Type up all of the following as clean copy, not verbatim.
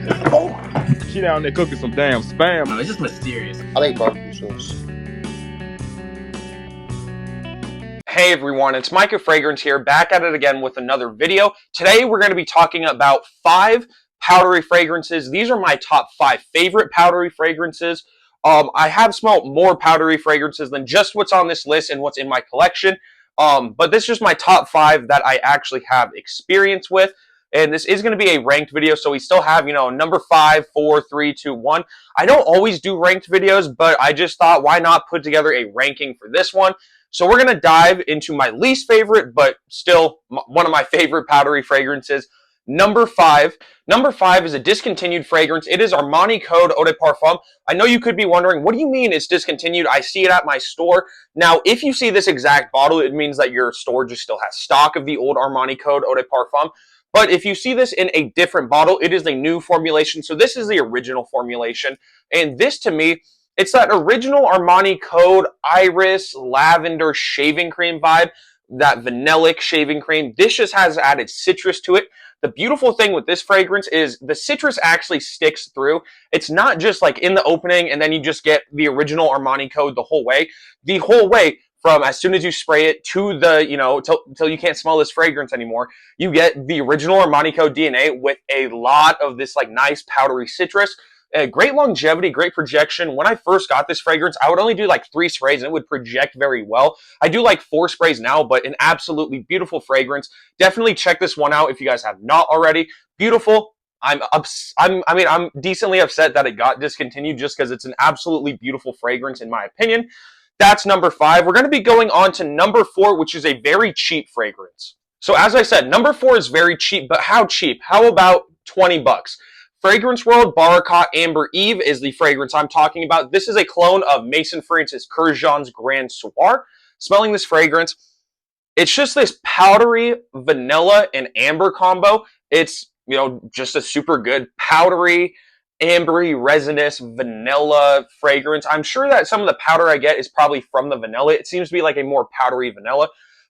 She down there cooking some damn spam. No, it's just mysterious. I like barbecue sauce. Hey everyone, it's Micah Fragrance here, back at it again with another video. Today we're going to be talking about 5 powdery fragrances. These are my top 5 favorite powdery fragrances. I have smelled more powdery fragrances than just what's on this list and what's in my collection. But this is just my top 5 that I actually have experience with. And this is going to be a ranked video, so we still have, number 5, 4, 3, 2, 1. I don't always do ranked videos, but I just thought, why not put together a ranking for this one? So we're going to dive into my least favorite, but still one of my favorite powdery fragrances, number 5. Number 5 is a discontinued fragrance. It is Armani Code Eau de Parfum. I know you could be wondering, what do you mean it's discontinued? I see it at my store. Now, if you see this exact bottle, it means that your store just still has stock of the old Armani Code Eau de Parfum. But if you see this in a different bottle, it is a new formulation. So this is the original formulation. And this, to me, it's that original Armani Code Iris Lavender shaving cream vibe, that vanillic shaving cream. This just has added citrus to it. The beautiful thing with this fragrance is the citrus actually sticks through. It's not just like in the opening and then you just get the original Armani Code the whole way. The whole way, from as soon as you spray it to the, till you can't smell this fragrance anymore, you get the original Armani Code DNA with a lot of this like nice powdery citrus. Great longevity, great projection. When I first got this fragrance, I would only do like 3 sprays and it would project very well. I do like 4 sprays now, but an absolutely beautiful fragrance. Definitely check this one out if you guys have not already. Beautiful. I'm decently upset that it got discontinued just because it's an absolutely beautiful fragrance in my opinion. That's number 5. We're going to be going on to number 4, which is a very cheap fragrance. So as I said, number 4 is very cheap, but how cheap? How about 20 bucks? Fragrance World Baraka Amber Eve is the fragrance I'm talking about. This is a clone of Maison Francis Kurkdjian's Grand Soir. Smelling this fragrance, it's just this powdery vanilla and amber combo. It's, just a super good powdery, ambery, resinous vanilla fragrance. I'm sure that some of the powder I get is probably from the vanilla. It seems to be like a more powdery vanilla.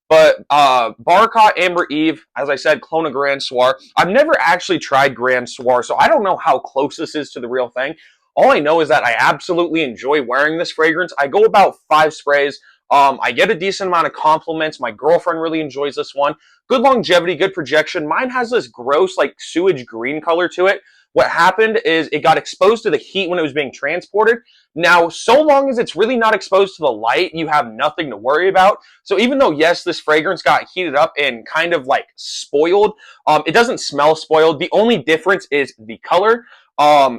But Baraka Amber Eve, as I said, clone of Grand Soir. I've never actually tried Grand Soir, so I don't know how close this is to the real thing. All I know is that I absolutely enjoy wearing this fragrance. I go about 5 sprays. I get a decent amount of compliments. My girlfriend really enjoys this one. Good longevity, good projection. Mine has this gross, like, sewage green color to it. What happened is it got exposed to the heat when it was being transported. Now, so long as it's really not exposed to the light, you have nothing to worry about. So even though, yes, this fragrance got heated up and kind of like spoiled, it doesn't smell spoiled. The only difference is the color,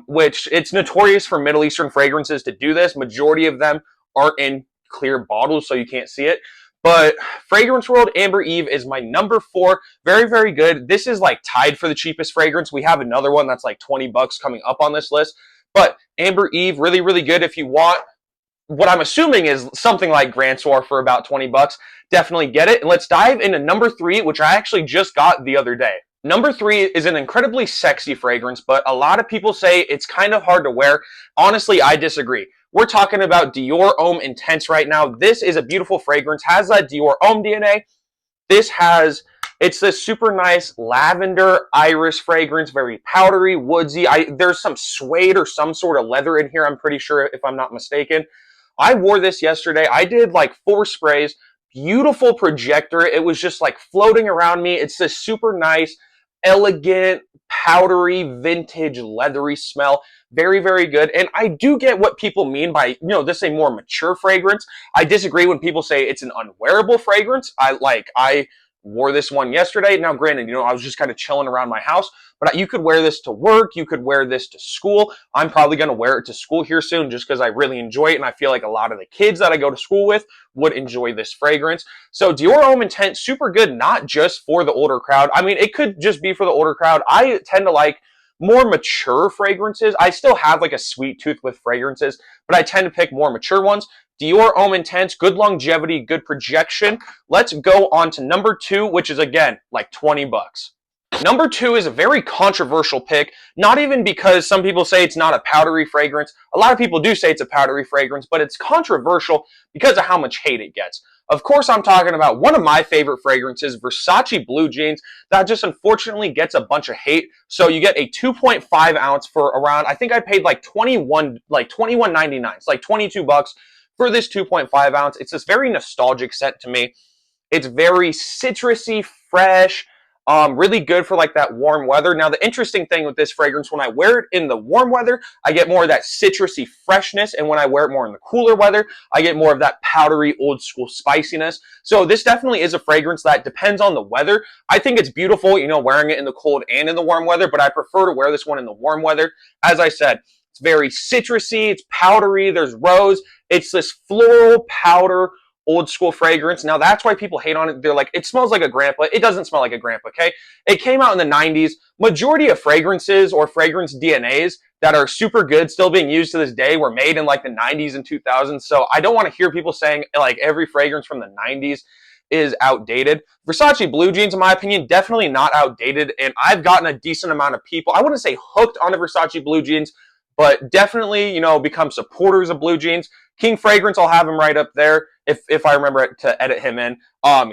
which it's notorious for Middle Eastern fragrances to do this. Majority of them aren't in clear bottles, so you can't see it. But Fragrance World Amber Eve is my number 4. Very, very good. This is like tied for the cheapest fragrance. We have another one that's like 20 bucks coming up on this list. But Amber Eve, really, really good. If you want what I'm assuming is something like Grand Soir for about 20 bucks, definitely get it. And let's dive into number 3, which I actually just got the other day. Number 3 is an incredibly sexy fragrance, but a lot of people say it's kind of hard to wear. Honestly, I disagree. We're talking about Dior Homme Intense right now. This is a beautiful fragrance, has that Dior Homme DNA. It's this super nice lavender iris fragrance, very powdery, woodsy. There's some suede or some sort of leather in here, I'm pretty sure, if I'm not mistaken. I wore this yesterday. I did like 4 sprays. Beautiful projector. It was just like floating around me. It's this super nice, elegant, powdery, vintage, leathery smell. Very, very good. And I do get what people mean by, this is a more mature fragrance. I disagree when people say it's an unwearable fragrance. I wore this one yesterday. Now, granted, I was just kind of chilling around my house, but you could wear this to work. You could wear this to school. I'm probably going to wear it to school here soon just because I really enjoy it. And I feel like a lot of the kids that I go to school with would enjoy this fragrance. So Dior Homme Intense, super good, not just for the older crowd. I mean, it could just be for the older crowd. I tend to like more mature fragrances. I still have like a sweet tooth with fragrances, but I tend to pick more mature ones. Dior Homme Intense, good longevity, good projection. Let's go on to number 2, which is again like 20 bucks. Number 2 is a very controversial pick, not even because some people say it's not a powdery fragrance. A lot of people do say it's a powdery fragrance, but it's controversial because of how much hate it gets. Of course, I'm talking about one of my favorite fragrances, Versace Blue Jeans, that just unfortunately gets a bunch of hate. So you get a 2.5 ounce for around, I think I paid like 21.99. It's like 22 bucks for this 2.5 ounce. It's this very nostalgic scent to me. It's very citrusy, fresh, really good for like that warm weather. Now, the interesting thing with this fragrance, when I wear it in the warm weather, I get more of that citrusy freshness. And when I wear it more in the cooler weather, I get more of that powdery, old school spiciness. So this definitely is a fragrance that depends on the weather. I think it's beautiful, you know, wearing it in the cold and in the warm weather, but I prefer to wear this one in the warm weather. As I said, it's very citrusy, it's powdery, there's rose. It's this floral powder old school fragrance. Now that's why people hate on it. They're like, it smells like a grandpa. It doesn't smell like a grandpa, okay? It came out in the 90s. Majority of fragrances or fragrance DNAs that are super good, still being used to this day, were made in like the 90s and 2000s. So I don't want to hear people saying like every fragrance from the 90s is outdated. Versace Blue Jeans, in my opinion, definitely not outdated. And I've gotten a decent amount of people, I wouldn't say hooked on the Versace Blue Jeans, but definitely, you know, become supporters of Blue Jeans. King Fragrance, I'll have him right up there if I remember to edit him in.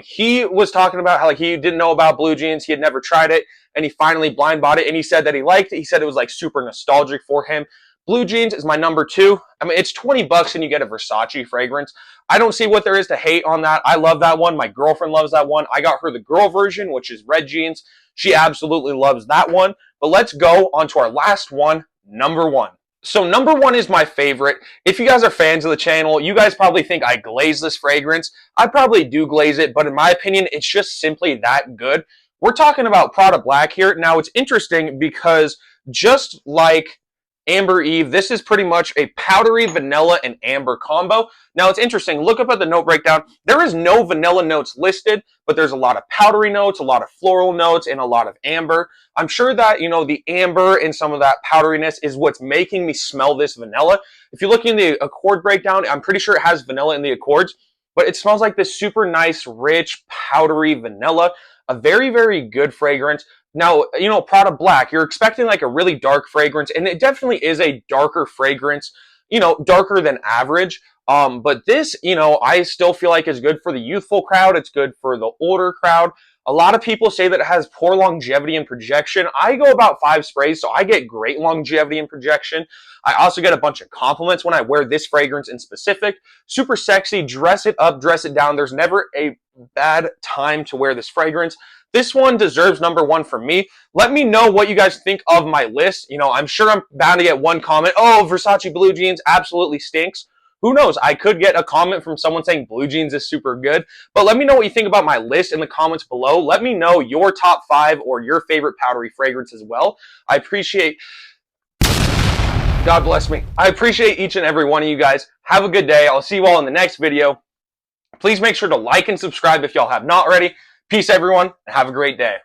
He was talking about how like he didn't know about Blue Jeans, he had never tried it, and he finally blind bought it, and he said that he liked it. He said it was like super nostalgic for him. Blue Jeans is my number 2. I mean, it's 20 bucks and you get a Versace fragrance. I don't see what there is to hate on that. I love that one. My girlfriend loves that one. I got her the girl version, which is red jeans. She absolutely loves that one. But let's go on to our last one, number 1. So number 1 is my favorite. If you guys are fans of the channel, you guys probably think I glaze this fragrance. I probably do glaze it, but in my opinion, it's just simply that good. We're talking about Prada Black here. Now, it's interesting because just like Amber Eve, this is pretty much a powdery vanilla and amber combo. Now, it's interesting. Look up at the note breakdown. There is no vanilla notes listed, but there's a lot of powdery notes, a lot of floral notes, and a lot of amber. I'm sure that, you know, the amber and some of that powderiness is what's making me smell this vanilla. If you look in the accord breakdown, I'm pretty sure it has vanilla in the accords, but it smells like this super nice, rich, powdery vanilla. A very, very good fragrance. Now, you know, Prada Black, you're expecting like a really dark fragrance, and it definitely is a darker fragrance, you know, darker than average. But this, you know, I still feel like is good for the youthful crowd. It's good for the older crowd. A lot of people say that it has poor longevity and projection. I go about 5 sprays, so I get great longevity and projection. I also get a bunch of compliments when I wear this fragrance in specific. Super sexy, dress it up, dress it down. There's never a bad time to wear this fragrance. This one deserves number 1 for me. Let me know what you guys think of my list. You know, I'm sure I'm bound to get one comment. Oh, Versace Blue Jeans absolutely stinks. Who knows? I could get a comment from someone saying Blue Jeans is super good. But let me know what you think about my list in the comments below. Let me know your top 5 or your favorite powdery fragrance as well. I appreciate... God bless me. I appreciate each and every one of you guys. Have a good day. I'll see you all in the next video. Please make sure to like and subscribe if y'all have not already. Peace, everyone, and have a great day.